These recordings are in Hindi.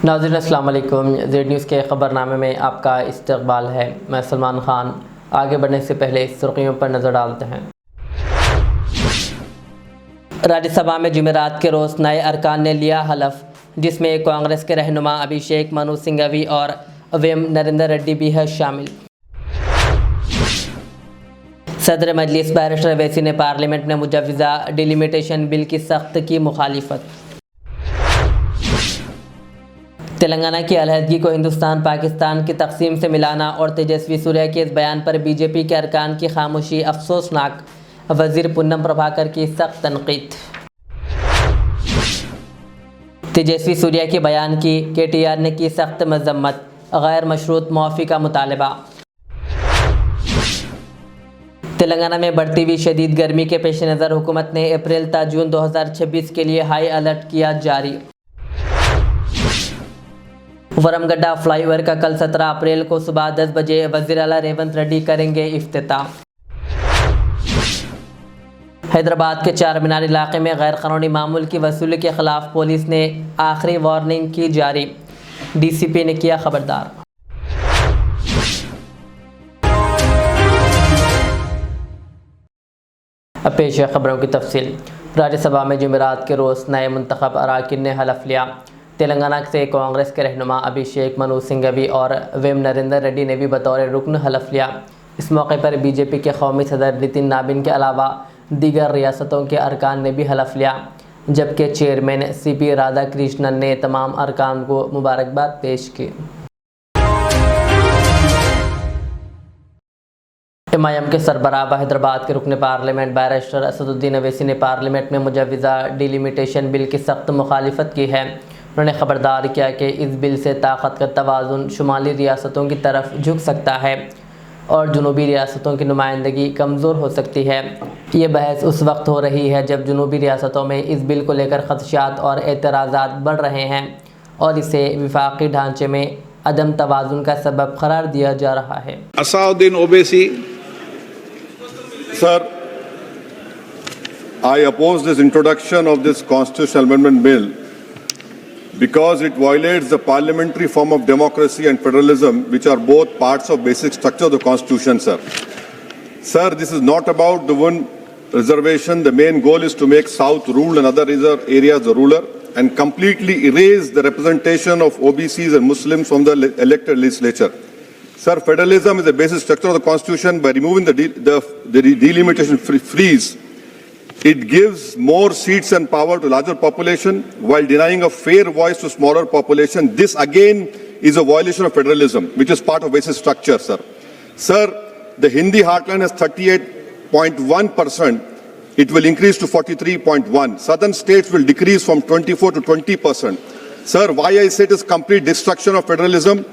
नाज़रीन अस्सलाम वालेकुम। ज़ेड न्यूज़ के ख़बरनामे में आपका इस्तकबाल है। मैं सलमान ख़ान। आगे बढ़ने से पहले सुर्खियों पर नज़र डालते हैं। राज्यसभा में जुमेरात के रोज़ नए अरकान ने लिया हलफ, जिसमें कांग्रेस के रहनुमा अभिषेक मनु सिंघवी और वेम नरेंद्र रेड्डी भी है शामिल। सदर मजलिस बैरिस्टर अवैसी ने पार्लियामेंट में मुजव्वज़ा डिलिमिटेशन बिल की सख्त की मुखालिफत। तेलंगाना की अलहदगी को हिंदुस्तान पाकिस्तान की तकसीम से मिलाना और तेजस्वी सूर्या के इस बयान पर बीजेपी के अरकान की खामोशी अफसोसनाक, वज़ीर पूनम प्रभाकर की सख्त तनकीद। तेजस्वी सूर्या के बयान की KTR ने की सख्त मजम्मत, गैर मशरूत मुआफ़ी का मुतालबा। तेलंगाना में बढ़ती हुई शदीद गर्मी के पेश नज़र हुकूमत ने अप्रैल ता जून 2026 के लिए हाई अलर्ट किया जारी। वरमगड्डा फ्लाईओवर का कल 17 अप्रैल को सुबह 10 बजे वज़ीर आला रेवंत रेड्डी करेंगे इफ्तिताह। हैदराबाद के चार मीनार इलाके में गैर कानूनी मामूल की वसूली के खिलाफ पुलिस ने आखिरी वार्निंग की जारी, DCP ने किया खबरदार। अब पेश है खबरों की तफसील। राज्यसभा में जुमेरात के रोज़ नए मुंतखब अराकीन ने हलफ लिया। तेलंगाना से कांग्रेस के रहनुमा अभिषेक मनु सिंघवी और वेम नरेंद्र रेड्डी ने भी बतौर रुकन हलफ लिया। इस मौके पर बीजेपी के कौमी सदर नितिन नाबिन के अलावा दीगर रियासतों के अरकान ने भी हलफ लिया, जबकि चेयरमैन CP राधाकृष्णन ने तमाम अरकान को मुबारकबाद पेश की। MIM के सरबराह हैदराबाद के रुकन पार्लियामेंट बैरिस्टर असदुद्दीन अवैसी ने पार्लियामेंट में मुजव्वज़ा डिलिमिटेशन बिल की सख्त मुखालिफत की है। उन्होंने खबरदार किया कि इस बिल से ताकत का तवाज़ुन शुमाली रियासतों की तरफ झुक सकता है और जनूबी रियासतों की नुमाइंदगी कमज़ोर हो सकती है। ये बहस उस वक्त हो रही है जब जनूबी रियासतों में इस बिल को लेकर खदशात और एतराज़ात बढ़ रहे हैं और इसे विफाकी ढांचे में अदम तवाज़ुन का सबब करार दिया जा रहा है। Asauddin Owaisi. Sir, I oppose this introduction of this constitutional amendment bill because it violates the parliamentary form of democracy and federalism, which are both parts of basic structure of the constitution, sir. Sir, this is not about the one reservation. The main goal is to make South rule and other areas the ruler and completely erase the representation of OBCs and Muslims from the elected legislature. Sir, federalism is the basic structure of the constitution. By removing the delimitation freeze, it gives more seats and power to larger population while denying a fair voice to smaller population. This again is a violation of federalism, which is part of basic structure, sir. Sir, the Hindi heartland has 38.1%. It will increase to 43.1%. Southern states will decrease from 24 to 20%. Sir, why I say it is complete destruction of federalism?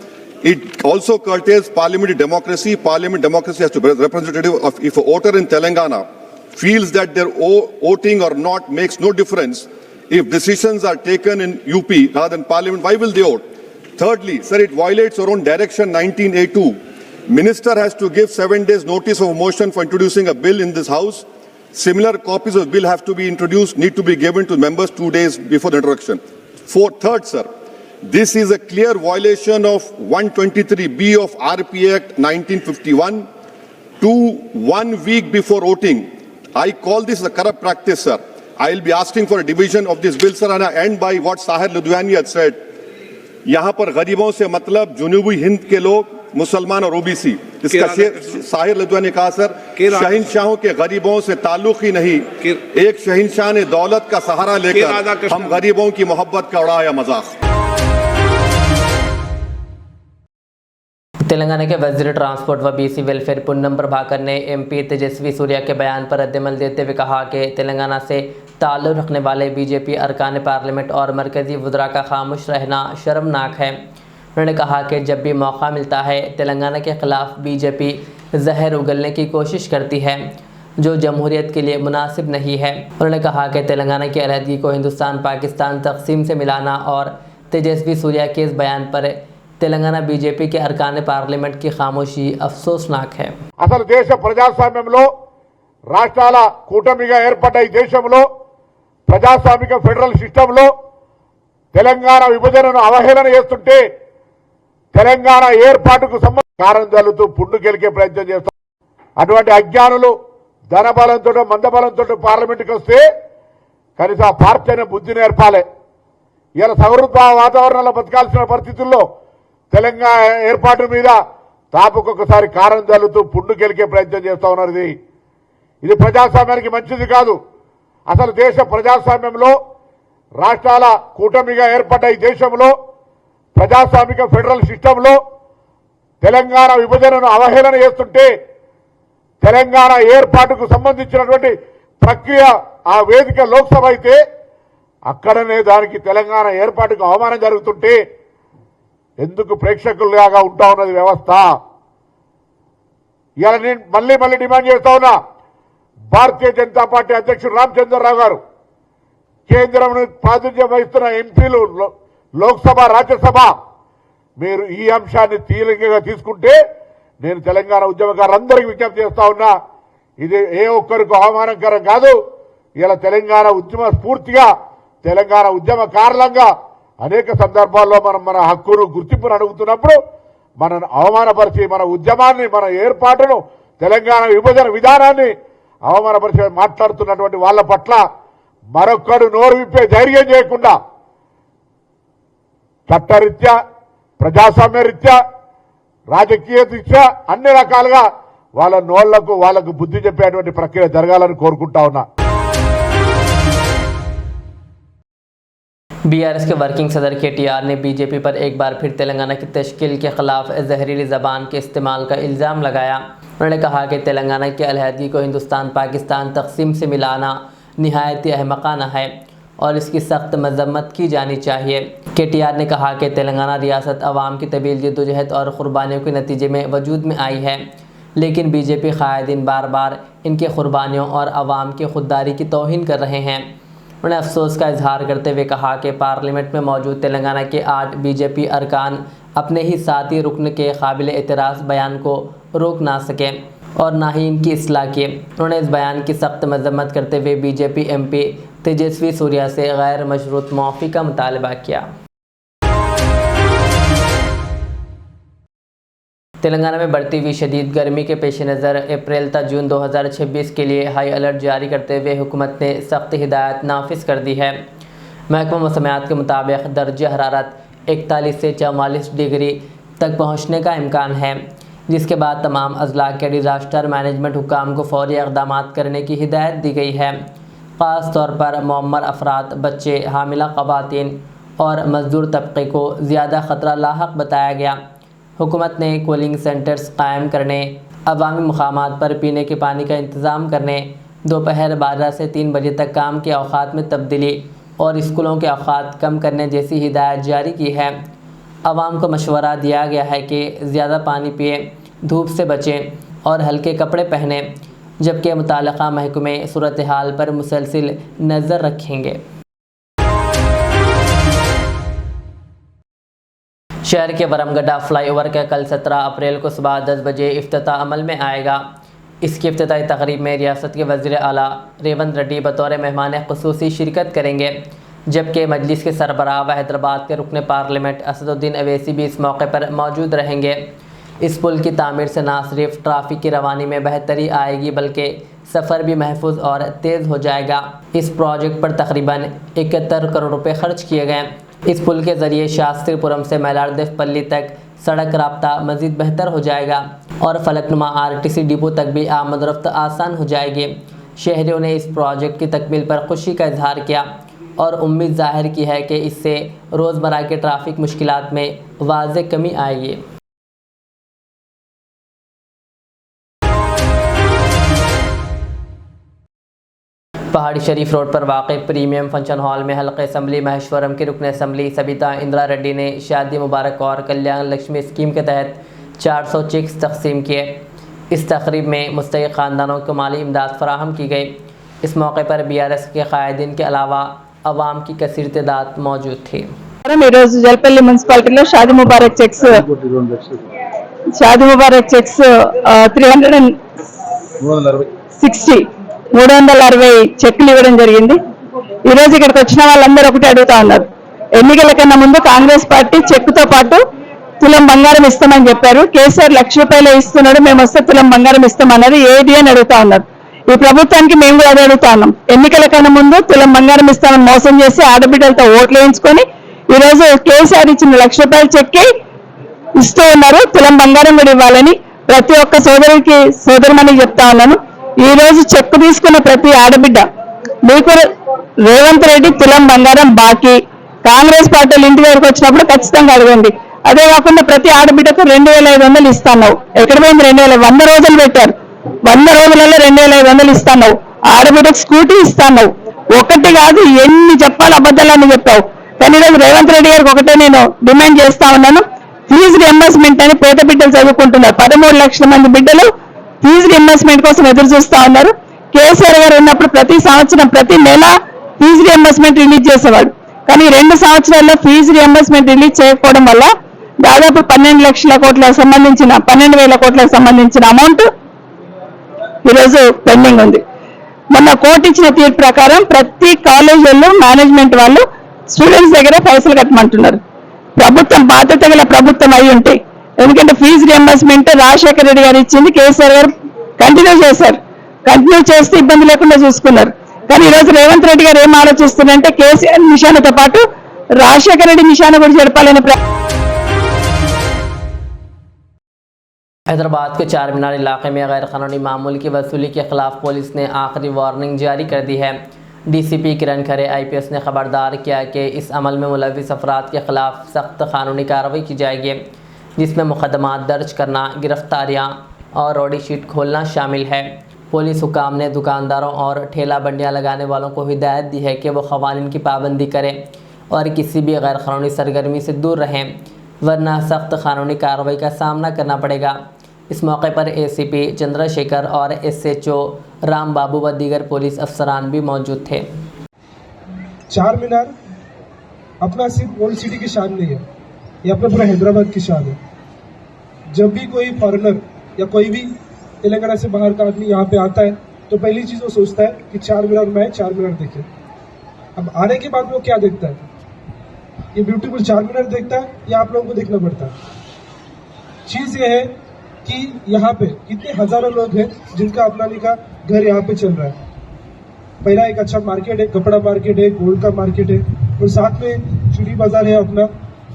It also curtails parliamentary democracy. Parliament democracy has to be representative of, if a voter in Telangana feels that their voting or not makes no difference, if decisions are taken in UP rather than parliament, why will they vote? Thirdly, sir, it violates our own direction 19A2. Minister has to give 7 days notice of a motion for introducing a bill in this house. Similar copies of bill have to be introduced, need to be given to members 2 days before the introduction. Third, sir, this is a clear violation of 123B of RP Act 1951 to 1 week before voting. I call this a corrupt practice, sir. I will be asking for a division of this bill, sir, and I end by what Sahir Ludhiani had said. यहाँ पर गरीबों से मतलब जुनूबी हिंद के लोग, मुसलमान और OBC। इसका साहिर लुधियानी ने कहा, सर, शहंशाहों के गरीबों से ताल्लुक ही नहीं, एक शहंशाह ने दौलत का सहारा लेकर हम गरीबों की मोहब्बत का उड़ाया मजाक। तेलंगाना के वज़ीर ट्रांसपोर्ट व BC वेलफेयर पूनम प्रभाकर ने MP तेजस्वी सूर्या के बयान पर रद्दमल देते हुए कहा कि तेलंगाना से ताल्लुक़ रखने वाले BJP अरकान पार्लियामेंट और मरकज़ी वज़रा का खामोश रहना शर्मनाक है। उन्होंने कहा कि जब भी मौका मिलता है तेलंगाना के ख़िलाफ़ BJP जहर उगलने की कोशिश करती है, जो जमहूरियत के लिए मुनासिब नहीं है। उन्होंने कहा कि तेलंगाना की अलहदगी को हिंदुस्तान पाकिस्तान तकसीम से मिलाना और तेजस्वी सूर्या के इस बयान पर तेलंगाना BJP के अरकान पार्लियामेंट की खामोशी अफसोसनाक है। అసలు దేశ ప్రజాస్వామ్యంలో రాష్ట్రాల కూటమిగా ఏర్పడ్డ ఈ దేశంలో ప్రజాస్వామిక ఫెడరల్ సిస్టంలో తెలంగాణ విభజనను అవహేళన చేస్తుంటే తెలంగాణ ఏర్పాటుకు సంబంధించి కారం జల్లుతూ పుండు గెలికే ప్రయత్నం చేస్తారు. అటువంటి అజ్ఞానులు ధనబలంతో మందబలంతో పార్లమెంటుకి వస్తే కనీసం ఆ పార్టీ అనే బుద్ధి నేర్పాలి. ఇలా సౌహృద వాతావరణంలో బతకాల్సిన పరిస్థితుల్లో తెలంగాణ ఏర్పాటు మీద తాపుకొకసారి కారం జల్లుతూ పుండు గెలికే ప్రయత్నం చేస్తా ఉన్నారు. ఇది ప్రజాస్వామ్యానికి మంచిది కాదు. అసలు దేశ ప్రజాస్వామ్యంలో రాష్ట్రాల కూటమిగా ఏర్పడ్డ ఈ దేశంలో ప్రజాస్వామిక ఫెడరల్ సిస్టంలో తెలంగాణ విభజనను అవహేళన చేస్తుంటే తెలంగాణ ఏర్పాటుకు సంబంధించినటువంటి ప్రక్రియ ఆ వేదిక లోక్సభ అయితే అక్కడనే దానికి తెలంగాణ ఏర్పాటుకు అవమానం జరుగుతుంటే ఎందుకు ప్రేక్షకులుగా ఉంటా ఉన్నది వ్యవస్థ? ఇలా నేను మళ్ళీ డిమాండ్ చేస్తా ఉన్నా. భారతీయ జనతా పార్టీ అధ్యక్షుడు రామచంద్రరావు గారు, కేంద్రంలో ప్రాతినిధ్యం వహిస్తున్న ఎంపీలు, లోక్సభ రాజ్యసభ, మీరు ఈ అంశాన్ని తీవ్రంగా తీసుకుంటే నేను తెలంగాణ ఉద్యమకారులందరికీ విజ్ఞప్తి చేస్తా ఉన్నా. ఇది ఏ ఒక్కరికి అవమానకరం కాదు. ఇలా తెలంగాణ ఉద్యమ స్ఫూర్తిగా తెలంగాణ ఉద్యమకారులంగా అనేక సందర్భాల్లో మనం మన హక్కును గుర్తింపును అడుగుతున్నప్పుడు మనను అవమానపరిచి మన ఉద్యమాన్ని మన ఏర్పాటును తెలంగాణ విభజన విధానాన్ని అవమానపరిచి మాట్లాడుతున్నటువంటి వాళ్ళ పట్ల మరొక్కడు నోరు విప్పే ధైర్యం చేయకుండా చట్టరీత్యా ప్రజాస్వామ్య రీత్యా రాజకీయ రీత్యా అన్ని రకాలుగా వాళ్ళ నోళ్లకు వాళ్ళకు బుద్ధి చెప్పేటువంటి ప్రక్రియ జరగాలని కోరుకుంటా ఉన్నా. बीआरएस के वर्किंग सदर केटीआर ने बीजेपी पर एक बार फिर तेलंगाना की तश्कील के खिलाफ जहरीली ज़बान के इस्तेमाल का इल्ज़ाम लगाया। उन्होंने कहा कि तेलंगाना की अलहदगी को हिंदुस्तान पाकिस्तान तकसीम से मिलाना निहायत अहमकाना है और इसकी सख्त मजम्मत की जानी चाहिए। केटीआर ने कहा कि तेलंगाना रियासत अवाम की तवील जद्दोजहद और क़ुरबानियों के नतीजे में वजूद में आई है, लेकिन बीजेपी कायदीन बार बार इनके क़ुरबानियों और अवाम की खुददारी की तौहीन कर रहे हैं। उन्होंने अफसोस का इजहार करते हुए कहा कि पार्लियामेंट में मौजूद तेलंगाना के 8 बीजेपी अरकान अपने ही साथी रुकन के काबिल एतराज़ बयान को रोक ना सके और ना ही इनकी इस्लाह की। उन्होंने इस बयान की सख्त मजम्मत करते हुए बीजेपी एमपी तेजस्वी सूर्या से गैर मशरूत मुआफ़ी का मुतालबा किया। तेलंगाना में बढ़ती हुई शदीद गर्मी के पेश नज़र अप्रैल तक जून 2026 के लिए हाई अलर्ट जारी करते हुए हुकूमत ने सख्त हिदायत नाफिज कर दी है। महकमा मौसमियात के मुताबिक दर्जा हरारत 41 से 44 डिग्री तक पहुँचने का इम्कान है, जिसके बाद तमाम अजला के डिज़ास्टर मैनेजमेंट हुकाम को फौरी इक़दाम करने की हिदायत दी गई है। ख़ास तौर पर मुअम्मर अफराद, बच्चे, हामिला ख़वातीन और मजदूर तबके को ज़्यादा ख़तरा लाहक बताया गया। हुकूमत ने कूलिंग सेंटर्स कायम करने, अवामी मुकामात पर पीने के पानी का इंतज़ाम करने, दोपहर 12 से 3 बजे तक काम के औक़ात में तब्दीली और स्कूलों के औक़ात कम करने जैसी हिदायत जारी की है। अवाम को मशवरा दिया गया है कि ज़्यादा पानी पिए, धूप से बचें और हल्के कपड़े पहने, जबकि मुताल्लिक़ा महकमे सूरत हाल पर मुसलसिल नज़र रखेंगे। शहर के वरमगड्ढा फ्लाईओवर का कल 17 अप्रैल को सुबह 10 बजे इफ्तिताह अमल में आएगा। इसकी इफ्तिताही तकरीब में रियासत के वज़ीर आला रेवंत रेड्डी बतौर मेहमान ख़ुसूसी शिरकत करेंगे, जबकि मजलिस के सरबराह व हैदराबाद के रुकन पार्लियामेंट असदुद्दीन अवैसी भी इस मौके पर मौजूद रहेंगे। इस पुल की तामीर से न सिर्फ ट्रैफिक की रवानी में बेहतरी आएगी बल्कि सफ़र भी महफूज और तेज़ हो जाएगा। इस प्रोजेक्ट पर तकरीबन 71 करोड़ रुपये खर्च किए गए। इस पुल के ज़रिए शास्त्रीपुरम से मैलारदेवपल्ली तक सड़क राब्ता मज़ीद बेहतर हो जाएगा और फलकनुमा आरटीसी डिपो तक भी आमद रफ्त आसान हो जाएगी। शहरियों ने इस प्रोजेक्ट की तकमील पर खुशी का इजहार किया और उम्मीद ज़ाहिर की है कि इससे रोज़मर्रा के ट्रैफिक मुश्किलात में वाज़ेह कमी आएगी। पहाड़ी शरीफ रोड पर वाक़ प्रीमियम फंक्शन हॉल में हल्क़े असम्बली महेश्वरम के रुकन असम्बली सबिता इंदिरा रेड्डी ने शादी मुबारक और कल्याण लक्ष्मी स्कीम के तहत 400 चेक्स तकसीम किए। इस तकरीब में मुस्तहिक़ ख़ानदानों को माली इमदाद फराहम की गई। इस मौके पर बीआरएस के कायदीन के अलावा अवाम की कसीर तादाद मौजूद थी। जलपल्ली मुन्सिपालिटी शादी मुबारक चेक्स 360 చెక్కులు ఇవ్వడం జరిగింది। ఈ రోజు ఇక్కడికి వచ్చిన వాళ్ళందరూ ఒకటి అడుగుతా ఉన్నారు, ఎన్నికల కన్నా ముందు కాంగ్రెస్ పార్టీ చెక్కుతో పాటు తులం బంగారం ఇస్తామని చెప్పారు. కేసీఆర్ ₹1,00,000 ఇస్తున్నాడు, మేము వస్తే తులం బంగారం ఇస్తామన్నారు. ఏది అని అడుగుతా ఉన్నారు. ఈ ప్రభుత్వానికి మేము కూడా అదే అడుగుతా ఉన్నాం. ఎన్నికల కన్నా ముందు తులం బంగారం ఇస్తామని మోసం చేసి ఆడబిడ్డలతో ఓట్లు వేయించుకొని ఈ రోజు కేసీఆర్ ఇచ్చిన ₹1,00,000 చెక్కి ఇస్తూ ఉన్నారు. తులం బంగారం కూడా ఇవ్వాలని ప్రతి ఒక్క సోదరుడికి సోదరుమని చెప్తా ఉన్నాను. ఈ రోజు చెక్కు తీసుకున్న ప్రతి ఆడబిడ్డ మీకు రేవంత్ రెడ్డి తులం బంగారం బాకీ. కాంగ్రెస్ పార్టీలు ఇంటి దగ్గరకు వచ్చినప్పుడు ఖచ్చితంగా అడగండి. అదే కాకుండా ప్రతి ఆడబిడ్డకు 2,500 ఇస్తాను. ఎక్కడ పోయింది 2,000? 100 రోజులు పెట్టారు. 100 రోజులలో 2,500 ఇస్తాను. ఆడబిడ్డకు స్కూటీ ఇస్తాను. ఒకటి కాదు, ఎన్ని చెప్పాలి అబద్ధాలని చెప్పావు. కానీ ఈరోజు రేవంత్ రెడ్డి గారికి ఒకటే నేను డిమాండ్ చేస్తా ఉన్నాను. ఫీజు రియంబర్స్మెంట్ అని పేద బిడ్డలు చదువుకుంటున్నారు. 13 లక్షల మంది బిడ్డలు ఫీజు రియంబర్స్మెంట్ కోసం ఎదురు చూస్తా ఉన్నారు. కేసీఆర్ గారు ఉన్నప్పుడు ప్రతి సంవత్సరం ప్రతి నెల ఫీజు రియంబర్స్మెంట్ రిలీజ్ చేసేవాడు. కానీ 2 సంవత్సరాల్లో ఫీజు రియంబర్స్మెంట్ రిలీజ్ చేయకపోవడం వల్ల దాదాపు 12,00,000 కోట్లకు సంబంధించిన 12,000 కోట్లకు సంబంధించిన అమౌంట్ ఈరోజు పెండింగ్ ఉంది. మొన్న కోర్టు ఇచ్చిన తీర్పు ప్రకారం ప్రతి కాలేజీల్లో మేనేజ్మెంట్ వాళ్ళు స్టూడెంట్స్ దగ్గర పైసలు కట్టమంటున్నారు. ప్రభుత్వం బాధ్యత గల ప్రభుత్వం అయి ఉంటే, ఎందుకంటే ఫీజు రియంబర్స్మెంట్ రాజశేఖర రెడ్డి గారు ఇచ్చింది, కేసీఆర్ గారు కంటిన్యూ చేశారు. కంటిన్యూ చేస్తే ఇబ్బంది లేకుండా చూసుకున్నారు. కానీ ఈరోజు రేవంత్ రెడ్డి గారు ఏం ఆలోచిస్తున్నారంటే కేసీఆర్ నిశానతో పాటు రాజశేఖర రెడ్డి నిశాన కూడా జరపాలని. हैदराबाद के चार मीनार इलाके में गैर कानूनी मामूल की वसूली के खिलाफ पुलिस ने आखिरी वार्निंग जारी कर दी है। डीसीपी किरण खरे IPS ने खबरदार किया कि इस अमल में मुलविस अफराद के खिलाफ सख्त कानूनी कार्रवाई की जाएगी, जिसमें मुकदमात दर्ज करना, गिरफ्तारियाँ और रोडी शीट खोलना शामिल है। पुलिस हुकाम ने दुकानदारों और ठेला बंडियाँ लगाने वालों को हिदायत दी है कि वो क़वानीन की पाबंदी करें और किसी भी गैर कानूनी सरगर्मी से दूर रहें, वरना सख्त कानूनी कार्रवाई का सामना करना पड़ेगा। इस मौके पर ACP चंद्रशेखर और SHO राम बाबू व दीगर पुलिस अफसरान भी मौजूद थे। चार मीनार अपना सिर्फ ओल्ड सिटी की शान नहीं है, ये अपना पूरा हैदराबाद की शान है। जब भी कोई फॉरेनर या कोई भी तेलंगाना से बाहर का आदमी यहाँ पे आता है तो पहली चीज़ वो सोचता है कि चार मीनार में 4 मीनार देखे। अब आने के बाद वो क्या देखता है? ये ब्यूटीफुल चार मीनार देखता है या आप लोगों को देखना पड़ता है? चीज़ ये है कि यहाँ पे कितने हजारों लोग हैं जिनका अपनाने का घर यहाँ पे चल रहा है। पहला एक अच्छा मार्केट है, कपड़ा मार्केट है, गोल्ड का मार्केट है, और साथ में चूड़ी बाजार है, अपना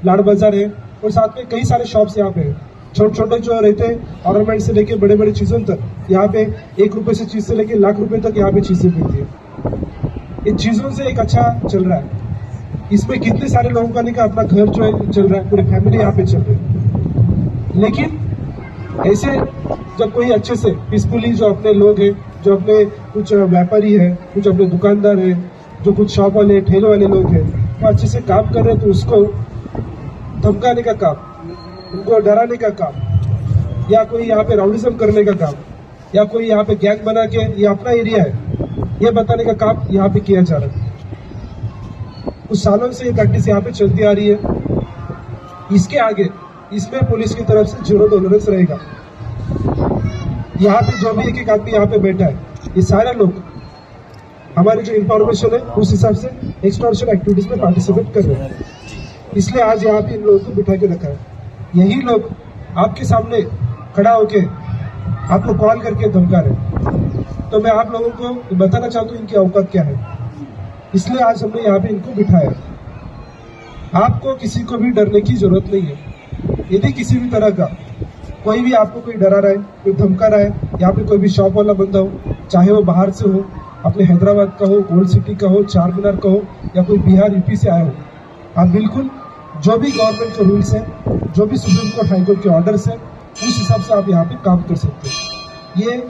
लाड़ बाजार है, और साथ में कई सारे शॉप्स यहाँ पे हैं। छोटे छोटे जो रहते हैं ऑर्नामेंट से लेके बड़े बड़े चीज़ों तक यहाँ पे 1 रुपए से चीज़ से लेके लाख रुपए तक यहाँ पे चीज़ें मिलती है। इन चीज़ों से एक अच्छा चल रहा है। इसमें कितने सारे लोगों का नहीं का अपना घर जो है चल रहा है, पूरी फैमिली यहाँ पे चल रही है। लेकिन ऐसे जब कोई अच्छे से पीसफुली जो अपने लोग हैं, जो अपने कुछ व्यापारी है, कुछ अपने दुकानदार है, जो कुछ शॉप वाले ठेले वाले लोग हैं, वो अच्छे से काम कर रहे हैं, तो उसको धमकाने का काम, उनको डराने का काम, या कोई यहाँ पे राउडिज्म करने का काम, या कोई यहाँ पे गैंग बना के ये अपना एरिया है ये बताने का काम यहाँ पे किया जा रहा है। कुछ सालों से ये प्रैक्टिस यहाँ पे चलती आ रही है। इसके आगे इसमें पुलिस की तरफ से 0 टॉलरेंस रहेगा। यहाँ पे जो भी एक आदमी यहाँ पे बैठा है, ये सारे लोग हमारी जो इंफॉर्मेशन है उस हिसाब से एक्सटॉर्शन एक्टिविटीज में पार्टिसिपेट कर रहे हैं। इसलिए आज यहाँ पे इन लोगों को बिठा के रखा है। यही लोग आपके सामने खड़ा होके आपको कॉल करके धमका रहे हैं। तो मैं आप लोगों को बताना चाहता हूँ इनकी औकात क्या है। इसलिए आज हमने यहाँ पे इनको बिठाया। आपको किसी को भी डरने की जरूरत नहीं है। यदि किसी भी तरह का कोई भी आपको कोई डरा रहा है, कोई धमका रहा है, यहाँ पे कोई भी शॉप वाला बंदा हो, चाहे वो बाहर से हो, अपने हैदराबाद का हो, ओल्ड सिटी का हो, चार मीनार का हो, या कोई बिहार यूपी से आया हो, आप बिल्कुल जो भी गवर्नमेंट के रूल्स हैं, जो भी सुप्रीम कोर्ट हाईकोर्ट के ऑर्डर्स हैं, उस हिसाब से आप यहाँ पे काम कर सकते हैं। ये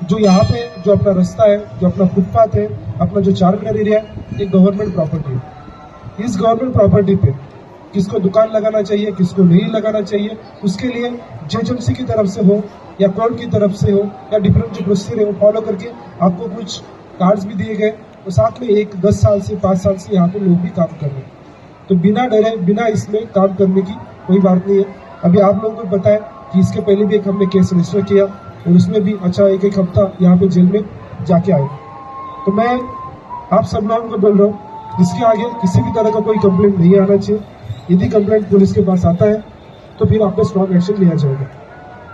जो यहाँ पे जो अपना रास्ता है, जो अपना फुटपाथ है, अपना जो चार मीनार एरिया है, ये गवर्नमेंट प्रॉपर्टी है। इस गवर्नमेंट प्रॉपर्टी पे किसको दुकान लगाना चाहिए, किसको नहीं लगाना चाहिए, उसके लिए जेएमसी की तरफ से हो या कोर्ट की तरफ से हो या डिफरेंट जो प्रोसीजर है वो फॉलो करके आपको कुछ कार्ड्स भी दिए गए, और साथ में 10 साल से 5 साल से यहाँ पे लोग भी काम कर रहे हैं। तो बिना डरे, बिना इसमें काम करने की कोई बात नहीं है। अभी आप लोगों को पता है कि इसके पहले भी एक हमने केस रजिस्टर किया और उसमें भी अच्छा 1 हफ्ता यहाँ पे जेल में जाके आए। तो मैं आप सब लोगों को बोल रहा हूँ इसके आगे किसी भी तरह का कोई कंप्लेंट नहीं आना चाहिए। यदि कंप्लेंट पुलिस के पास आता है तो फिर आप पे स्ट्रॉन्ग एक्शन लिया जाएगा।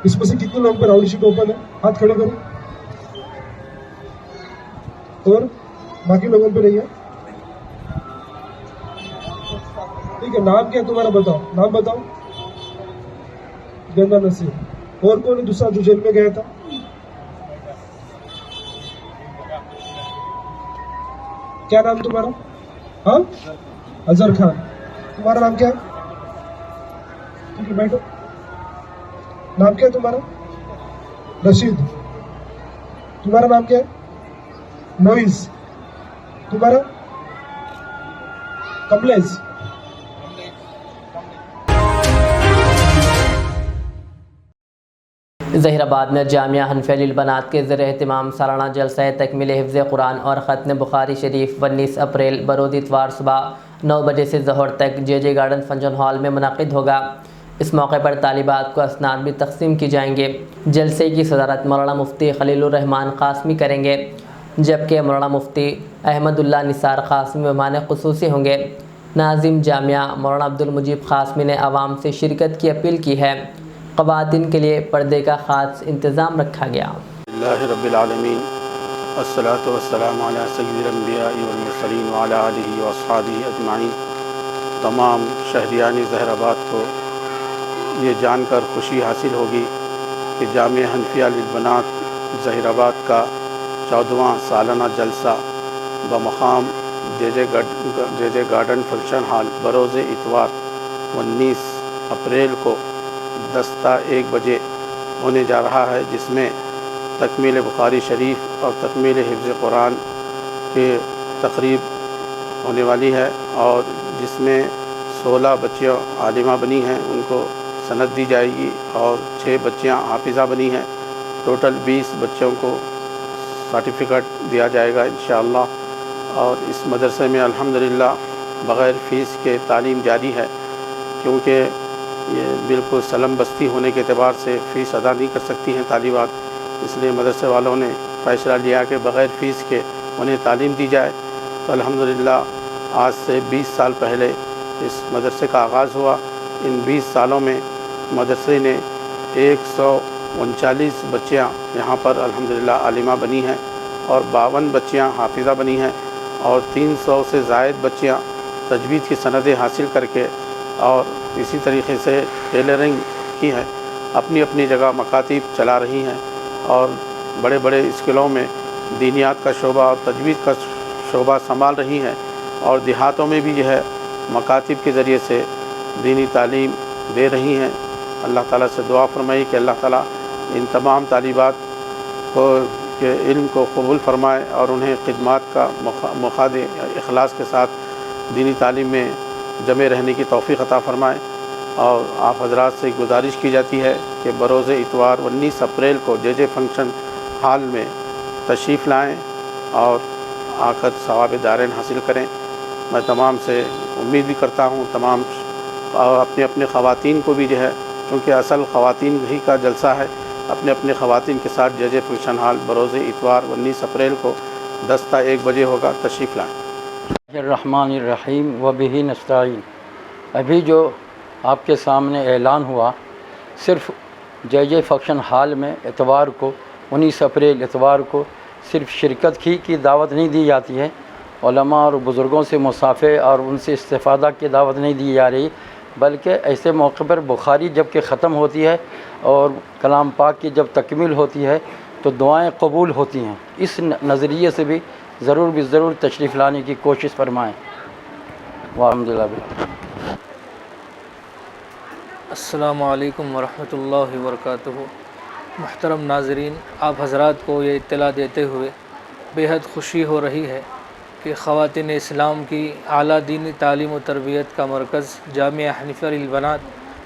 इसमें से कितने लोगों पर राउडी शीट ओपन है? हाथ खड़े करो। और बाकी लोगों पे नहीं है? ठीक है, नाम क्या है तुम्हारा? बताओ, नाम बताओ। गंदा नसीर। और कौन दूसरा जो जेल में गया था? क्या नाम तुम्हारा? हाँ, अजहर खान। तुम्हारा नाम क्या है? ठीक है, बैठो। नाम क्या है तुम्हारा? रशीद। तुम्हारा नाम क्या है? मोइज। तुम्हारा? कमलेश। ज़हीराबाद में जामिया हनफिया लिल बनात के ज़रिए एहतमाम सालाना जलसा तकमील हिफ्ज़ कुरान और ख़त्म बुखारी शरीफ 19 अप्रैल बरोज़ इतवार सुबह 9 बजे से ज़ोहर तक जे गार्डन फंक्शन हॉल में मुनक़िद होगा। इस मौके पर तालिबात को असनाद भी तकसीम की जाएंगे। जलसे की सदारत मौलाना मुफ्ती खलीलुर रहमान क़ासमी करेंगे, जबकि मौलाना मुफ्ती अहमदुल्लाह निसार क़ासमी मेहमान ख़ुसूसी होंगे। नाज़िम जामिया मौलाना अब्दुल मुजीब क़ासमी ने आवाम से शिरकत की अपील की है। ख़वातीन के लिए पर्दे का ख़ास इंतज़ाम रखा गया। रब्बिल आलमीन अस्सलातु वस्सलामु अला सय्यिदिल अंबिया वल मुरसलीन व अला आलिहि व अस्हाबिहि अजमाइन। तमाम शहरियान ज़हीराबाद को ये जानकर खुशी हासिल होगी कि जामिया हनफिया लिल बनात ज़हीराबाद का 14वां सालाना जलसा बमक़ाम जे गार्डन फंक्शन हॉल बरोज़ इतवार 19 अप्रैल को 10:01 बजे होने जा रहा है, जिसमें तकमील बुखारी शरीफ और तकमील हिफ्ज़ कुरान के तकरीब होने वाली है और जिसमें 16 बच्चियाँ आलिमा बनी हैं, उनको सनद दी जाएगी और 6 बच्चियाँ हाफिज़ा बनी हैं। टोटल 20 बच्चों को सर्टिफ़िकेट दिया जाएगा इंशाअल्लाह। और इस मदरसे में अल्हम्दुलिल्लाह बग़ैर फ़ीस के तालीम जारी है, क्योंकि ये बिल्कुल सलम बस्ती होने के अतबार से फ़ीस अदा नहीं कर सकती हैं तालिबात, इसलिए मदरसे वालों ने फ़ैसला लिया कि बग़ैर फ़ीस के उन्हें तालीम दी जाए। तो अल्हम्दुलिल्लाह आज से 20 साल पहले इस मदरसे का आगाज़ हुआ। इन 20 सालों में मदरसे ने 139 बच्चियाँ यहाँ पर अल्हम्दुलिल्लाह आलिमा बनी हैं और 52 बच्चियाँ हाफिज़ा बनी हैं और 300 से ज़ायद बच्चियाँ तजवीद की सनदें हासिल करके और इसी तरीके से टेलरिंग की है, अपनी अपनी जगह मकातिब चला रही हैं और बड़े बड़े स्कूलों में दीनियात का शोबा और तजवीद का शोबा संभाल रही हैं और देहातों में भी जो है मकातिब के ज़रिए से दीनी तालीम दे रही हैं। अल्लाह ताला से दुआ फरमाई कि अल्लाह ताला इन तमाम तालिबात को के इल्म को कबूल फरमाए और उन्हें खिदमात का मौका दे, इखलास के साथ दीनी तालीम में जमे रहने की तौफ़ीक़ अता फ़रमाए। और आप हज़रात से गुजारिश की जाती है कि बरोज़ इतवार 19 अप्रैल को जे फंक्शन हॉल में तशरीफ़ लाएँ और आकर सवाब दारैन हासिल करें। मैं तमाम से उम्मीद भी करता हूँ, तमाम अपने अपने ख़वातीन को भी जो है, क्योंकि असल ख़वातीन ही का जलसा है, अपने अपने ख़वातीन के साथ जे फंक्शन हॉल बरोज़ इतवार 19 अप्रैल को 10:01 बजे होगा, तशरीफ़ लाएँ। रहमानिर्रहीम व बिही नस्ताईन। अभी जो आपके सामने ऐलान हुआ, सिर्फ़ जे फंक्शन हॉल में इतवार को 19 अप्रैल इतवार को सिर्फ़ शिरकत ही की दावत नहीं दी जाती है, उलमा और बुज़ुर्गों से मुसाफ़े और उनसे इस्तिफ़ादा की दावत नहीं दी जा रही, बल्कि ऐसे मौके पर बुखारी जब कि ख़त्म होती है और कलाम पाक की जब तकमील होती है तो दुआएं कबूल होती हैं। इस नज़रिए से भी ज़रूर तशरीफ़ लाने की कोशिश फरमाएँ। वाहमदुलिल्लाह। अस्सलामु अलैकुम वरहमतुल्लाहि वबरकातुहू। मुहतरम नाज़रीन, आप हज़रात को ये इत्तला देते हुए बेहद खुशी हो रही है कि ख़वातीन इस्लाम की आला दीनी तालीम व तरबियत का मरकज़ जामिया हनफिया लिल बनात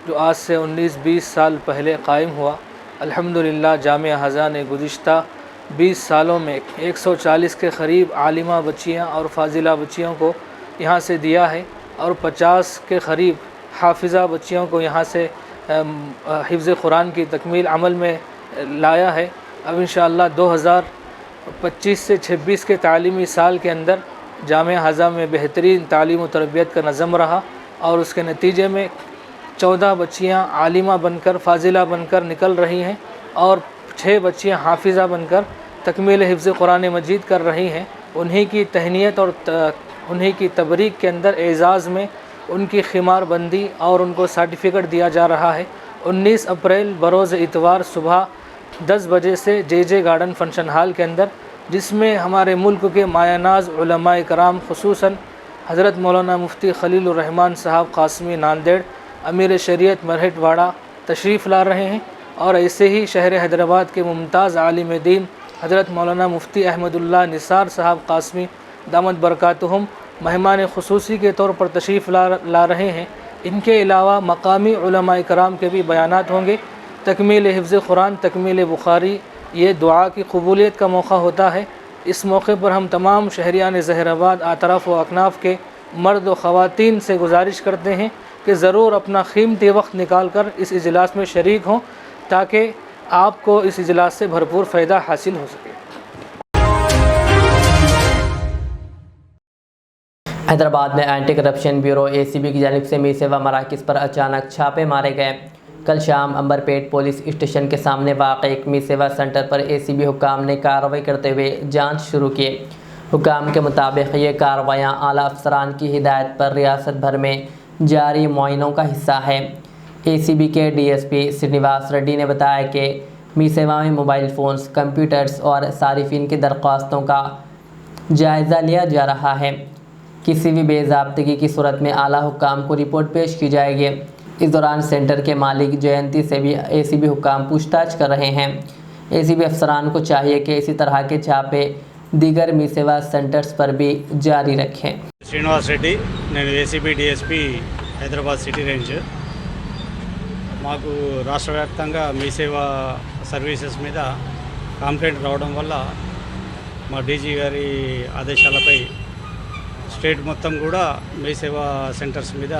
जो आज से 19-20 साल पहले कायम हुआ, अल्हम्दुलिल्लाह जामिया हज़ा ने गुज़िश्ता 20 सालों में 140 के क़रीब आलिमा बच्चियाँ और फ़ाज़िला बच्चियों को यहाँ से दिया है और 50 के क़रीब हाफिज़ा बच्चियों को यहाँ से हिफ्ज़ कुरान की तकमील अमल में लाया है। अब इंशाअल्लाह 2025 से 26 के तालीमी साल के अंदर जामिया हज़ा में बेहतरीन तालीम व तरबियत का नज़म रहा और उसके नतीजे में 14 बच्चियाँ आलिमा बनकर फ़ाज़िला बनकर निकल रही हैं और 6 बच्चियाँ हाफिज़ा बनकर तकमील हिफ्ज़ कुरान मजीद कर रही हैं। उन्हीं की तहनीत और उन्हीं की तबरीक के अंदर एज़ाज़ में उनकी खिमार बंदी और उनको सर्टिफिकेट दिया जा रहा है। 19 अप्रैल बरोज़ इतवार सुबह 10 बजे से जे गार्डन फंक्शन हॉल के अंदर, जिसमें हमारे मुल्क के मायानाज़ उलमाए कराम खुसूसन हज़रत मौलाना मुफ्ती खलीलुर रहमान साहब कासमी नांदेड़ अमीर शरीयत मरहटवाड़ा तशरीफ़ ला रहे हैं और ऐसे ही शहर हैदराबाद के मुमताज़ आलिम दीन हज़रत मौलाना मुफ्ती अहमदुल्लाह निसार साहब कासमी दामद बरकातुहुम मेहमान खुसूसी के तौर पर तशरीफ़ ला रहे हैं। इनके अलावा मकामी उलमाए कराम के भी बयानात होंगे। तकमील हिफ्ज़ कुरान, तकमील बुखारी, ये दुआ की कबूलियत का मौका होता है। इस मौके पर हम तमाम शहरियान ज़हराबाद आतराफ़ व अकनाफ़ के मर्द व ख़वातीन से गुजारिश करते हैं कि ज़रूर अपना कीमती वक्त निकाल कर इस इजलास में शरीक हों ताकि आपको इस इजलास से भरपूर फ़ायदा हासिल हो सके। हैदराबाद में एंटी करप्शन ब्यूरो ACB की जानिब से मी सेवा मराकज़ पर अचानक छापे मारे गए। कल शाम अंबरपेट पुलिस स्टेशन के सामने वाक़ई एक मी सेवा सेंटर पर ACB हुक्काम ने कार्रवाई करते हुए जांच शुरू की। हुक्काम के मुताबिक ये कार्रवाइयाँ आला अफसरान की हिदायत पर रियासत भर में जारी मुआयनों का हिस्सा है। ACB के DSP श्रीनिवास रेड्डी ने बताया कि मी सेवा में मोबाइल फ़ोन्स, कंप्यूटर्स और सारिफिन की दरख्वास्तों का जायज़ा लिया जा रहा है। किसी भी बेज़ाब्तगी की सूरत में आला हुक्काम को रिपोर्ट पेश की जाएगी। इस दौरान सेंटर के मालिक जयंती से भी ACB हुक्काम पूछताछ कर रहे हैं। ACB अफसरान को चाहिए कि इसी तरह के छापे दीगर मी सेवा सेंटर्स पर भी जारी रखें। श्रीनिवास रेड्डी, నేను ACB DSP Hyderabad city range. మాకు రాష్ట్ర వ్యాప్తంగా మీ సేవా సర్వీసెస్ మీద కంప్లైంట్ రావడం వల్ల మా డీజీ గారి ఆదేశాలపై స్టేట్ మొత్తం కూడా మీ సేవా సెంటర్స్ మీద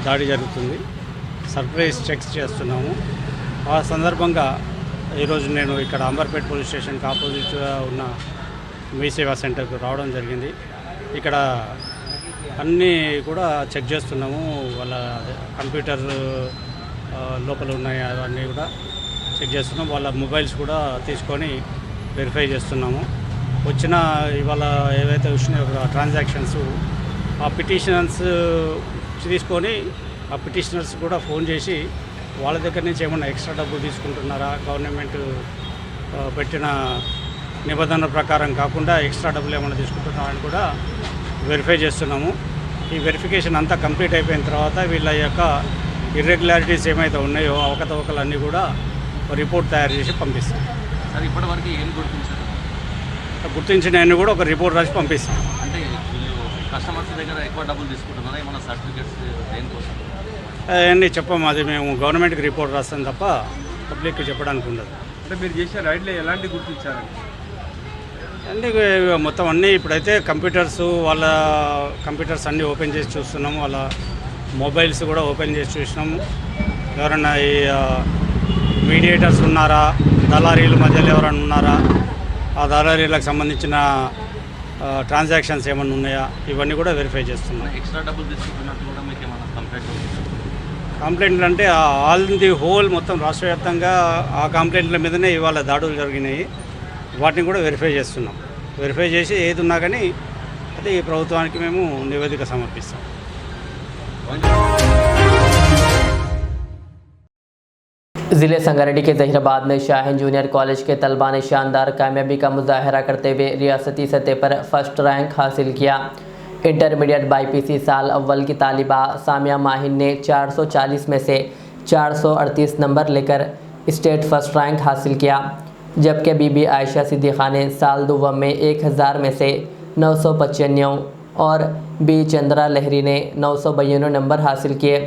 దాడి జరుగుతుంది. సర్ప్రైజ్ చెక్స్ చేస్తున్నాము. ఆ సందర్భంగా ఈరోజు నేను ఇక్కడ అంబర్పేట్ పోలీస్ స్టేషన్కి ఆపోజిట్గా ఉన్న మీ సేవా సెంటర్కు రావడం జరిగింది. ఇక్కడ అన్నీ కూడా చెక్ చేస్తున్నాము. వాళ్ళ కంప్యూటర్ లోపల ఉన్నాయి అవన్నీ కూడా చెక్ చేస్తున్నాం. వాళ్ళ మొబైల్స్ కూడా తీసుకొని వెరిఫై చేస్తున్నాము. వచ్చిన ఇవాళ ఏవైతే వచ్చినాయో ట్రాన్సాక్షన్స్ ఆ పిటిషనర్స్ తీసుకొని ఆ పిటిషనర్స్ కూడా ఫోన్ చేసి వాళ్ళ దగ్గర నుంచి ఏమన్నా ఎక్స్ట్రా డబ్బులు తీసుకుంటున్నారా, గవర్నమెంట్ పెట్టిన నిబంధనల ప్రకారం కాకుండా ఎక్స్ట్రా డబ్బులు ఏమైనా తీసుకుంటున్నారా అని కూడా వెరిఫై చేస్తున్నాము. ఈ వెరిఫికేషన్ అంతా కంప్లీట్ అయిపోయిన తర్వాత వీళ్ళ యొక్క ఇర్రెగ్యులారిటీస్ ఏమైతే ఉన్నాయో అవకతవకలన్నీ కూడా రిపోర్ట్ తయారు చేసి పంపిస్తాం. సార్ ఇప్పటివరకు ఏం గుర్తించారు? గుర్తించినవన్నీ కూడా ఒక రిపోర్ట్ రాసి పంపిస్తాం. అంటే వీళ్ళు కస్టమర్స్ దగ్గర ఎక్కువ డబ్బులు తీసుకుంటున్నారా, ఏమైనా సర్టిఫికేట్స్ దేనికోసం? అవన్నీ చెప్పాము. అది మేము గవర్నమెంట్కి రిపోర్ట్ రాస్తాం తప్ప పబ్లిక్కి చెప్పడానికి ఉండదు. అంటే మీరు చేసే రైడ్లో ఎలాంటి గుర్తించారండి? అంటే మొత్తం అన్నీ ఇప్పుడైతే కంప్యూటర్స్, వాళ్ళ కంప్యూటర్స్ అన్నీ ఓపెన్ చేసి చూస్తున్నాము. వాళ్ళ మొబైల్స్ కూడా ఓపెన్ చేసి చూసినాము. ఎవరన్నా ఈ మీడియేటర్స్ ఉన్నారా, దళారీల మధ్యలో ఎవరైనా ఉన్నారా, ఆ దళారీలకు సంబంధించిన ట్రాన్సాక్షన్స్ ఏమైనా ఉన్నాయా, ఇవన్నీ కూడా వెరిఫై చేస్తున్నాం. ఎక్స్ట్రా డబ్బులు తీసుకుంటున్నట్టు కూడా మీకు ఏమైనా కంప్లైంట్లు అంటే ఆల్ ది హోల్ మొత్తం రాష్ట్ర వ్యాప్తంగా ఆ కంప్లైంట్ల మీదనే ఇవాళ దాడులు జరిగినాయి. వాటిని కూడా వెరిఫై చేస్తున్నాం. వెరిఫై చేసి ఏది ఉన్నా కానీ అది ప్రభుత్వానికి మేము నివేదిక సమర్పిస్తాం. ज़िले संगारेड्डी के जहीराबाद में शाहीन जूनियर कॉलेज के तलबा ने शानदार कामयाबी का मुजाहरा करते हुए रियासती सतह पर फर्स्ट रैंक हासिल किया। इंटरमीडिएट BPC साल अव्वल की तालिबा सामिया माहिन ने 440 में से 438 नंबर लेकर स्टेट फर्स्ट रैंक हासिल किया, जबकि बीबी आयशा सिद्दीक़ा ने साल दुव्वम में 1000 में से 995 और बी चंद्रा लहरी ने 992 नंबर हासिल किए।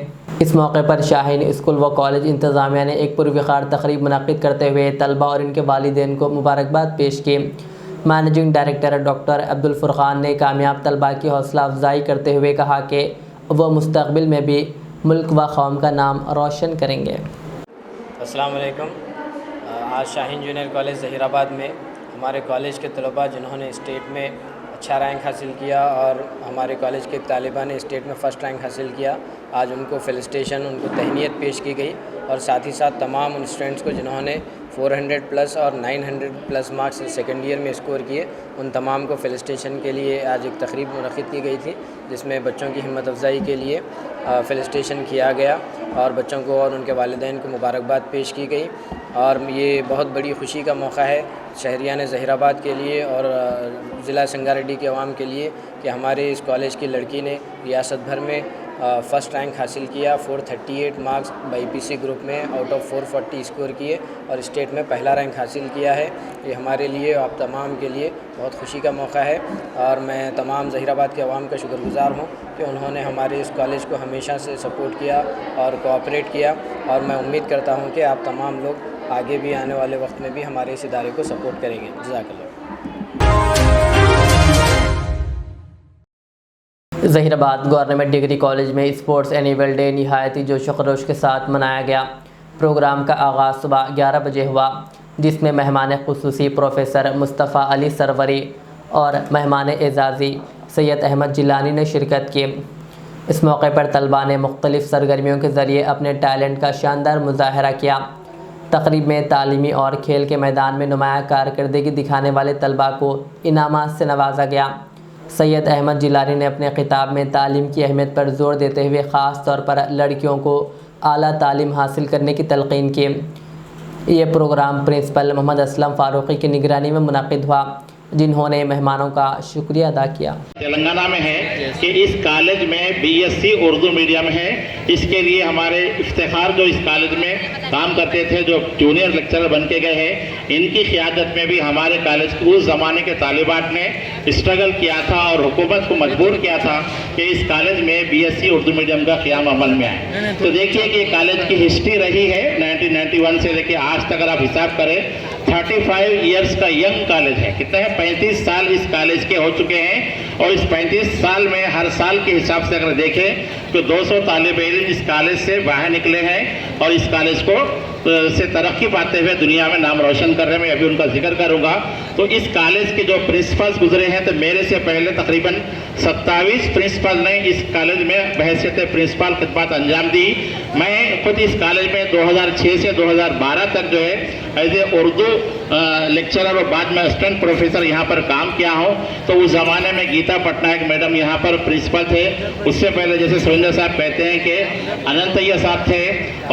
इस मौके पर शाहीन स्कूल व कॉलेज इंतज़ामिया ने एक पुरविकार तकरीब मुनक़्क़िद करते हुए तलबा और इनके वालिदैन को मुबारकबाद पेश की। Managing director doctor Abdul Furqan ने कामयाब तलबा की हौसला अफजाई करते हुए कहा कि वह मुस्तक़बिल में भी मुल्क व कौम का नाम रोशन करेंगे। अस्सलाम वालेकुम। आज शाहीन जूनियर कॉलेज ज़हीराबाद में हमारे कॉलेज के तलबा जिन्होंने स्टेट में अच्छा रैंक हासिल किया और हमारे कॉलेज के तालिबा ने स्टेट में फ़र्स्ट रैंक हासिल किया। आज उनको फेलिसिटेशन, उनको तहनीत पेश की गई और साथ ही साथ तमाम उन स्टूडेंट्स को जिन्होंने 400 प्लस और 900 प्लस मार्क्स सेकेंड ईयर में स्कोर किए, उन तमाम को फेलिसिटेशन के लिए आज एक तकरीब मुनक़्क़िद की गई थी, जिसमें बच्चों की हिम्मत अफजाई के लिए फेलिसिटेशन किया गया और बच्चों को और उनके वालिदैन को मुबारकबाद पेश की गई। और ये बहुत बड़ी खुशी का मौका है शहरियान ज़हीराबाद के लिए और ज़िला संगारेड्डी के अवाम के लिए कि हमारे इस कॉलेज की लड़की ने रियासत भर में फ़र्स्ट रैंक हासिल किया। 438 मार्क्स BPC ग्रुप में आउट ऑफ 440 स्कोर किए और स्टेट में पहला रैंक हासिल किया है। ये हमारे लिए, आप तमाम के लिए बहुत खुशी का मौका है और मैं तमाम ज़हीराबाद के अवाम का शुक्रगुज़ार हूँ कि उन्होंने हमारे इस कॉलेज को हमेशा से सपोर्ट किया और कोऑपरेट किया और मैं उम्मीद करता हूँ कि आप तमाम लोग आगे भी आने वाले वक्त में भी हमारे इस इदारे को सपोर्ट करेंगे। जज़ाकल्लाह। ज़हीराबाद गवर्नमेंट डिग्री कॉलेज में स्पोर्ट्स एनुअल डे निहायती जोश खरोश के साथ मनाया गया। प्रोग्राम का आगाज़ सुबह 11 बजे हुआ, जिसमें मेहमान ख़ुसूसी प्रोफेसर मुस्तफ़ा अली सरवरी और मेहमान एजाज़ी सैयद अहमद जिलानी ने शिरकत की। इस मौके पर तलबा ने मुख्तलिफ़ सरगर्मियों के ज़रिए अपने टैलेंट का शानदार मुज़ाहरा किया। तक़रीब में तालीमी और खेल के मैदान में नुमाया कारकर्दगी दिखाने वाले तलबा को इनामात से नवाजा गया। सैयद अहमद जिलानी ने अपने खिताब में तालीम की अहमियत पर ज़ोर देते हुए ख़ास तौर पर लड़कियों को आला तालीम हासिल करने की तलक़ीन की। ये प्रोग्राम प्रिंसिपल मोहम्मद असलम फ़ारूक़ी की निगरानी में मुनक़्क़िद हुआ, जिन्होंने मेहमानों का शुक्रिया अदा किया। तेलंगाना में है कि इस कॉलेज में BSc उर्दू मीडियम है। इसके लिए हमारे इफ्तिखार जो इस कॉलेज में काम करते थे, जो जूनियर लेक्चरर बन के गए हैं, इनकी क़ियादत में भी हमारे कॉलेज को उस ज़माने के तालिबात ने स्ट्रगल किया था और हुकूमत को मजबूर किया था कि इस कॉलेज में BSc उर्दू मीडियम का क़याम अमल में आए। तो देखिए कि कॉलेज की हिस्ट्री रही है 1991 से लेकर आज तक। अगर आप हिसाब करें 35 ईयर्स का यंग कॉलेज है। कितने हैं? 35 साल इस कॉलेज के हो चुके हैं और इस 35 साल में हर साल के हिसाब से अगर देखें तो 200 तालिब इल्म इस कॉलेज से बाहर निकले हैं और इस कॉलेज को से तरक्की पाते हुए दुनिया में नाम रोशन कर रहे हैं। मैं अभी उनका जिक्र करूंगा। तो इस कॉलेज के जो प्रिंसिपल्स गुजरे हैं, तो मेरे से पहले तकरीबन 27 प्रिंसिपल ने इस कॉलेज में बहैसियत प्रिंसिपल खिदमत अंजाम दी। मैं खुद इस कॉलेज में 2006 से 2012 तक जो है एज ए उर्दू लेक्चरर और बाद में असिस्टेंट प्रोफेसर यहाँ पर काम किया हूँ। तो उस ज़माने में गीता पटनायक मैडम यहाँ पर प्रिंसिपल थे। उससे पहले जैसे सुरेंद्र साहब कहते हैं कि अनंतैया साहब थे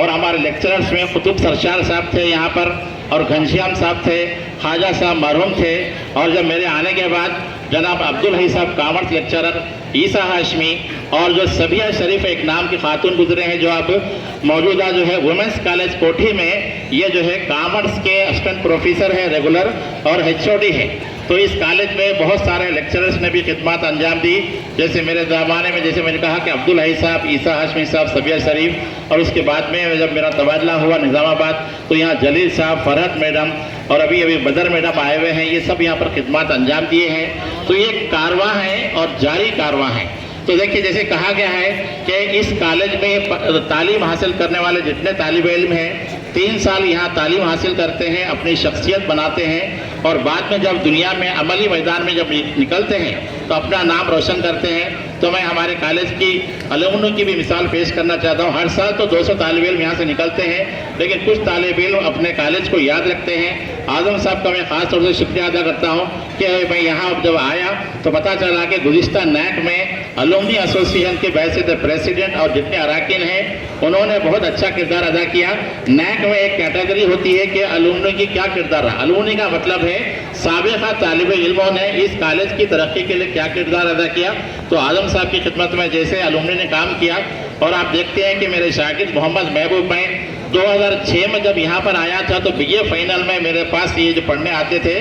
और हमारे लेक्चरर्स में कुतुब सरशार साहब थे यहाँ पर और घनश्याम साहब थे, ख्वाजा साहब मरहूम थे। और जब मेरे आने के बाद जनाब अब्दुल हई साहब कॉमर्स लेक्चरर, ईसा हाशमी और जो सबिया शरीफ एक नाम की खातून गुजरे हैं, जो अब मौजूदा जो है वुमेंस कॉलेज कोठी में ये जो है कॉमर्स के असिस्टेंट प्रोफेसर है रेगुलर और HOD है। तो इस कॉलेज में बहुत सारे लेक्चरर्स ने भी खिदमत अंजाम दी। जैसे मेरे ज़माने में जैसे मैंने कहा कि अब्दुल हई साहब, ईसा हाशमी साहब, सबिया शरीफ और उसके बाद में जब मेरा तबादला हुआ निज़ामाबाद तो यहाँ जलील साहब, फरहत मैडम और अभी बदर मैडम आए हुए हैं। ये सब यहाँ पर खिदमत अंजाम दिए हैं। तो ये कारवां है और जारी कारवां है। तो देखिए जैसे कहा गया है कि इस कॉलेज में तालीम हासिल करने वाले जितने तालिब इल्म हैं 3 साल यहाँ तालीम हासिल करते हैं, अपनी शख्सियत बनाते हैं और बाद में जब दुनिया में अमली मैदान में जब निकलते हैं तो अपना नाम रोशन करते हैं। तो मैं हमारे कॉलेज की अलुमनी की भी मिसाल पेश करना चाहता हूँ। हर साल तो 200 तालिब इल्म यहाँ से निकलते हैं, लेकिन कुछ तालिब इल्म अपने कॉलेज को याद रखते हैं। आजम साहब का मैं ख़ास तौर से शुक्रिया अदा करता हूँ कि मैं यहाँ जब आया तो पता चला कि गुज़िश्ता NAC में अलुमनी एसोसिएशन के बैसित प्रेसिडेंट और जितने अरकान हैं उन्होंने बहुत अच्छा किरदार अदा किया। NAC में एक कैटेगरी होती है कि अलुमनी की क्या किरदार रहा। अलुमनी का मतलब है साबिक़ा तालिब इल्मों ने इस कॉलेज की तरक्की के लिए क्या किरदार अदा किया। तो आजम साहब की खिदमत में जैसे अलुमनी ने काम किया और आप देखते हैं कि मेरे शागिर्द मोहम्मद महबूब भाई 2006 में जब यहाँ पर आया था तो BA फाइनल में मेरे पास ये जो पढ़ने आते थे।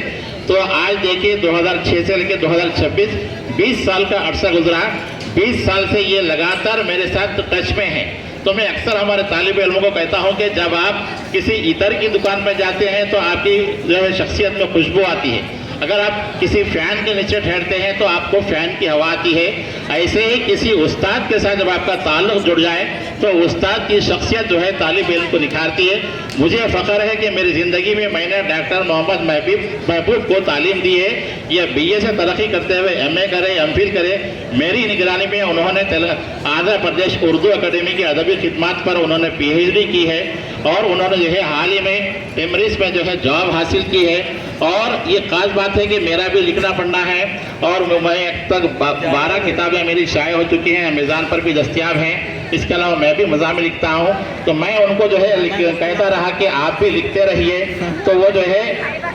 तो आज देखिए 2006 से लेकर 2026 20 साल का अरसा गुजरा। 20 साल से ये लगातार मेरे साथ टच में है। तो मैं अक्सर हमारे तालिब इल्मों को कहता हूँ कि जब आप किसी इतर की दुकान पर जाते हैं तो आपकी जो है शख्सियत में खुशबू आती है अगर आप किसी फैन के नीचे ठहरते हैं तो आपको फैन की हवा आती है, ऐसे ही किसी उस्ताद के साथ जब आपका ताल्लुक जुड़ जाए तो उस्ताद की शख्सियत जो है तालिब इल्म को निखारती है। मुझे फ़ख्र है कि मेरी ज़िंदगी में मैंने डॉक्टर मोहम्मद महबूब को तालीम दी है। यह BA से तरक्की करते हुए MA करे, MPhil करे, मेरी निगरानी में उन्होंने आंध्र प्रदेश उर्दू अकेडमी की अदबी खिदमत पर उन्होंने PhD की है और उन्होंने जो है हाल ही में टेमरिस में जो है जॉब हासिल की है। और ये खास बात है कि मेरा भी लिखना पढ़ना है और मैं अब तक 12 किताबें मेरी शाये हो चुकी हैं, अमेज़ान पर भी दस्तियाब हैं। इसके अलावा मैं भी मज़ामी लिखता हूँ, तो मैं उनको जो है कहता रहा कि आप भी लिखते रहिए। तो वो जो है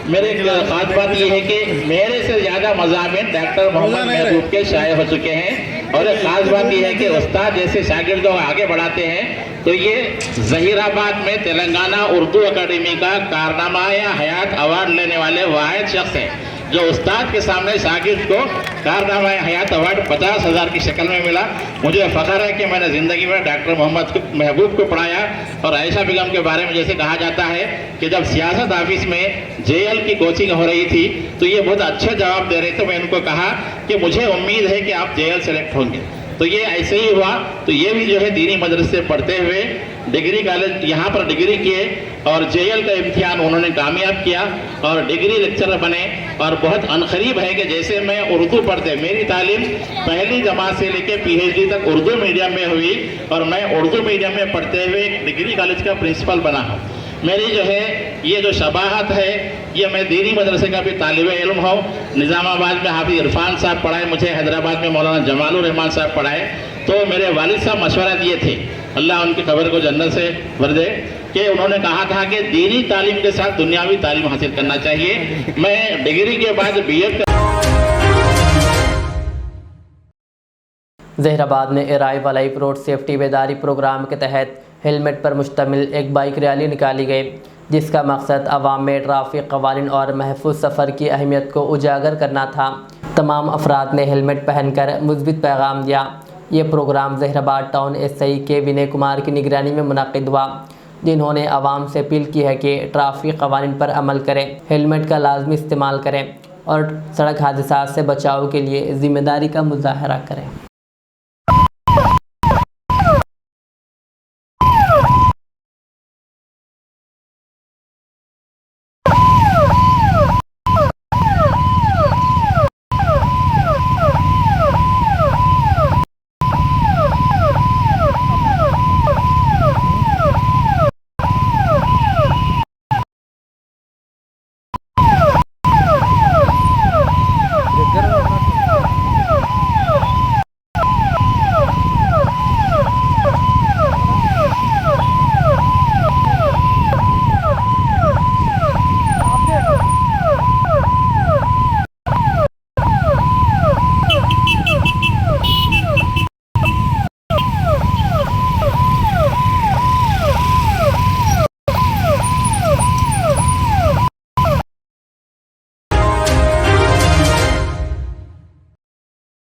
मेरे खास बात ये है कि मेरे से ज़्यादा मज़ामिन डॉक्टर मोहम्मद महबूब के शाये हो चुके हैं। और एक खास बात ये है कि उस्ताद जैसे शागिर्दों को आगे बढ़ाते हैं तो ये ज़हीराबाद में तेलंगाना उर्दू अकेडमी का कारनामा या हयात अवार्ड लेने वाले वाहिद शख्स हैं जो उस्ताद के सामने शागिर्द को कारनामा हयात अवार्ड 50,000 की शक्ल में मिला। मुझे फ़ख्र है कि मैंने ज़िंदगी में डॉक्टर मोहम्मद महबूब को पढ़ाया। और आयशा बेगम के बारे में जैसे कहा जाता है कि जब सियासत ऑफिस में JL की कोचिंग हो रही थी तो ये बहुत अच्छे जवाब दे रहे थे। मैं उनको कहा कि मुझे उम्मीद है कि आप JL सेलेक्ट होंगे, तो ये ऐसे ही हुआ। तो ये भी जो है दीनी मदरसे से पढ़ते हुए डिग्री कॉलेज यहाँ पर डिग्री किए और JL का इम्तिहान उन्होंने कामयाब किया और डिग्री लेक्चरर बने। और बहुत अनकरीब है कि जैसे मैं उर्दू पढ़ते, मेरी तालीम पहली जमात से लेकर PhD तक उर्दू मीडियम में हुई और मैं उर्दू मीडियम में पढ़ते हुए एक डिग्री कॉलेज का प्रिंसिपल बना हूँ। मेरी जो है ये जो शबाहत है, ये मैं दीनी मदरसे का भी तालिब इल्म हूँ। निज़ामाबाद में हाफिज़ इरफान साहब पढ़ाए, मुझे हैदराबाद में मौलाना जमालुर रहमान साहब पढ़ाए। तो मेरे वालिद साहब मशवरा दिए थे, अल्लाह उनकी कब्र को जन्नत से भर दे, कि उन्होंने कहा था कि दीनी तालीम के साथ दुनियावी तालीम हासिल करना चाहिए। मैं डिग्री के बाद BEd ज़हीराबाद में एराई वलाइफ रोड सेफ्टी बेदारी प्रोग्राम के तहत हेलमेट पर मुश्तमिल एक बाइक रैली निकाली गई, जिसका मकसद अवाम में ट्रैफिक कवानीन और महफूज सफ़र की अहमियत को उजागर करना था। तमाम अफराद ने हेलमेट पहनकर मुस्बित पैगाम दिया। ये प्रोग्राम ज़हीराबाद टाउन SI के विनय कुमार की निगरानी में मुनक़िद हुआ, जिन्होंने आवाम से अपील की है कि ट्रैफिक कवानीन पर अमल करें, हेलमेट का लाजमी इस्तेमाल करें और सड़क हादसा से बचाव के लिए ज़िम्मेदारी का मुजाहरा करें।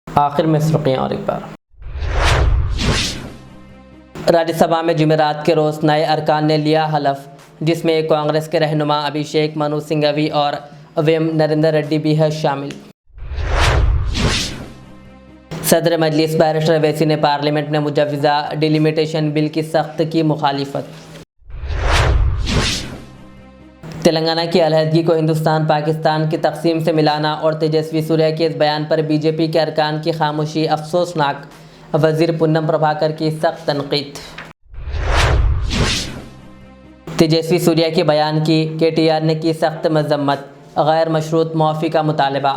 आखिर में सुर्खियां और एक बार। राज्यसभा में जुमेरात के रोज़ नए अरकान ने लिया हलफ, जिसमें कांग्रेस के रहनुमा अभिषेक मनु सिंघवी और वेम नरेंद्र रेड्डी भी है शामिल। सदर मजलिस बैरिस्टर अवैसी ने पार्लियामेंट में मुजव्वज़ा डिलिमिटेशन बिल की सख्त की मुखालिफत। तेलंगाना की अलहदगी को हिंदुस्तान पाकिस्तान की तकसीम से मिलाना और तेजस्वी सूर्या के इस बयान पर बीजेपी के अरकान की खामोशी अफसोसनाक, वज़ीर पूनम प्रभाकर की सख्त तनकीद। तेजस्वी सूर्या के बयान की KTR ने की सख्त मजम्मत, गैर मशरूत मुआफ़ी का मुतालबा।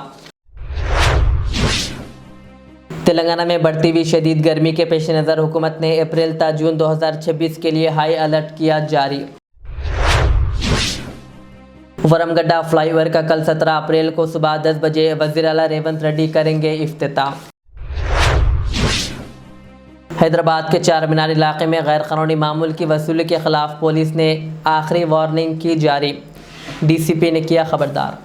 तेलंगाना में बढ़ती हुई शदीद गर्मी के पेश नज़र हुकूमत ने अप्रैल ता जून 2026 के लिए हाई अलर्ट किया जारी। वरमगड्डा फ्लाईओवर का कल 17 अप्रैल को सुबह 10 बजे वज़ीर आला रेवंत रेड्डी करेंगे इफ्तिताह। हैदराबाद के चार मीनार इलाके में गैर कानूनी मामूल की वसूली के ख़िलाफ़ पुलिस ने आखिरी वार्निंग की जारी, DCP ने किया खबरदार।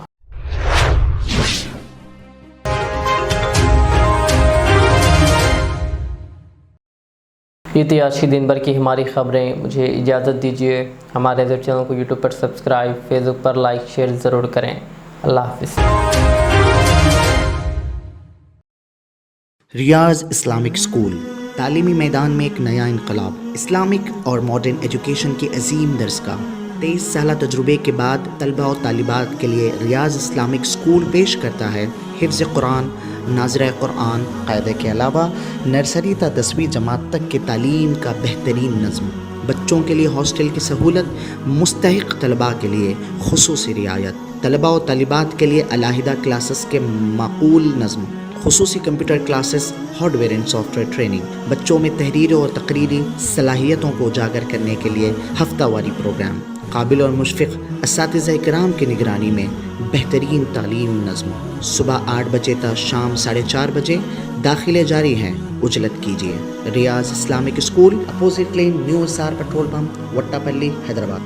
ये थी आज की दिन भर की हमारी ख़बरें। मुझे इजाज़त दीजिए। हमारे चैनल को YouTube पर सब्सक्राइब, फेसबुक पर लाइक शेयर ज़रूर करें। अल्लाह हाफिज़। रियाज इस्लामिक स्कूल तालीमी मैदान में एक नया इनकलाब। इस्लामिक और मॉडर्न एजुकेशन की अजीम दरसगाह 23 साल तजुर्बे के बाद तलबा और तालिबात के लिए रियाज इस्लामिक स्कूल पेश करता है हिफ्ज़ कुरान, नाज़िरा कुरान क़ायदे के अलावा नर्सरी ता 10वीं जमात तक की तालीम का बेहतरीन नज़्म। बच्चों के लिए हॉस्टल की सहूलत, मुस्तहिक़ तलबा के लिए खुसूसी रियायत, तलबा और तालिबात के लिए अलहदा क्लासेस के माकूल नज़्म, खुसूसी computer classes, hardware and software training, बच्चों में तहरीरी और तकरीरी सलाहियतों को उजागर करने के लिए हफ्तावारी प्रोग्राम, काबिल और मुशफ़िक़ असातिज़ा इकराम की निगरानी में बेहतरीन तालीम नज़्म। सुबह 8 बजे तक शाम 4:30 बजे दाखिले जारी हैं, उजलत कीजिए। Riyaz Islamic school, opposite lane, new SR petrol pump, Vattepally, Hyderabad.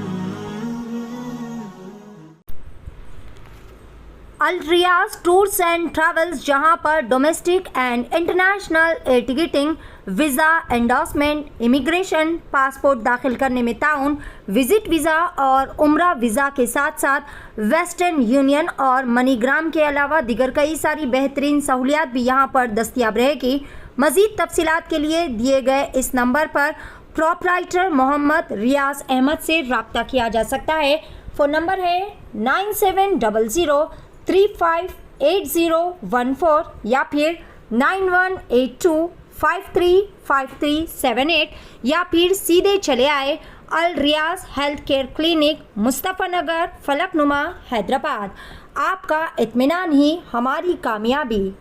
Al Riyaz tours and travels, जहां पर domestic and international air ticketing, visa endorsement, immigration, passport दाखिल करने में ताउन, विजिट वीज़ा और उम्रा वीज़ा के साथ साथ वेस्टर्न यूनियन और मनीग्राम के अलावा दीगर कई सारी बेहतरीन सहूलियात भी यहां पर दस्तयाब रहेगी। मज़ीद तफसीलात के लिए दिए गए इस नंबर पर प्रोपराइटर मोहम्मद रियाज अहमद से रब्ता किया जा सकता है। फ़ोन नंबर है 9700358014 या फिर 9182535378 या फिर सीधे चले आए अल रियाज हेल्थ केयर क्लिनिक, मुस्तफ़ा नगर, फलकनुमा, हैदराबाद। आपका इत्मीनान ही हमारी कामयाबी।